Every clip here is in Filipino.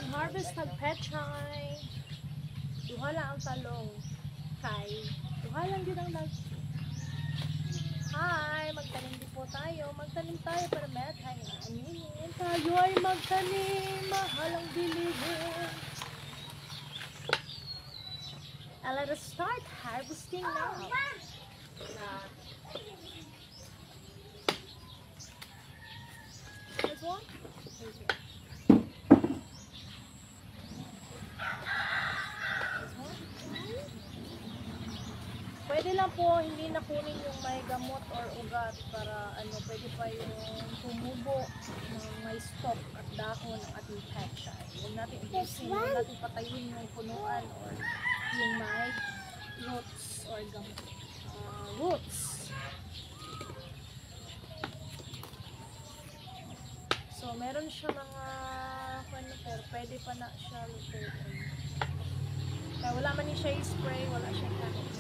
Mag-harvest ng pechay. Duha lang ang talong. Kay, duha lang yun ang Hi! Magtanim din po tayo. Magtanim tayo para metay na aninin. Tayo ay magtanim. Mahal ang bilihin. And let us start harvesting now. This one? Pwede lang po hindi na kunin yung may gamot or ugat para pwede pa yung tumubo ng may stalk at dahon ng ating pechay. Huwag natin ibusin, huwag natin patayin yung punuan or yung may roots or roots. So meron siya mga pwede pa na siya lutuin. Kaya wala man siya i-spray, wala siya i-canit.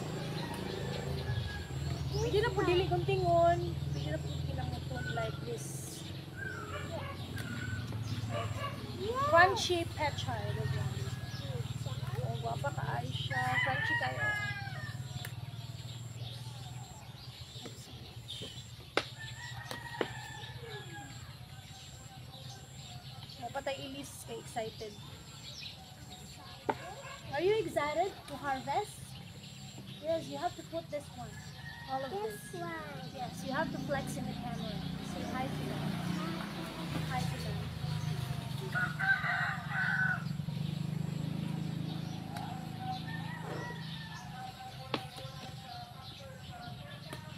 Pwede na po dili kong tingon. Pwede na po kinamutod like this. Crunchy pechay. O, guwapa ka ay siya. Crunchy kayo. Mapatay ilis kay excited. Are you excited to harvest? Yes, you have to put this one. All of this. One. Yes, you have to flex in the camera. Say hi to them. Hi to them.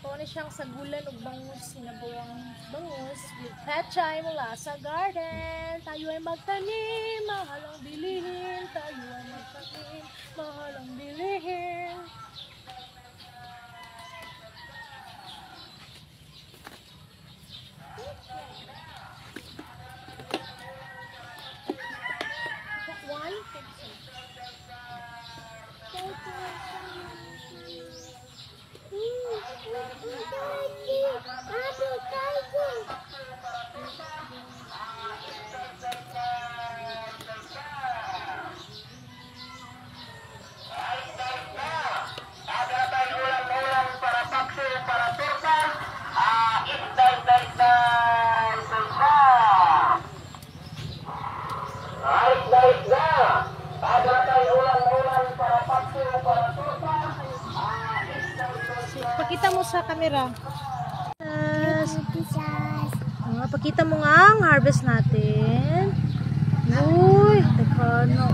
Ito na siyang sagulan o bangus, sinabuang bangus with pechay mula sa garden. Tayo ay magtanim, mahal ang bilihin. Tayo ay magtanim, mahal ang bilihin. Pakita mo sa camera. Pakita mo nga ang harvest natin. Uy, teka na.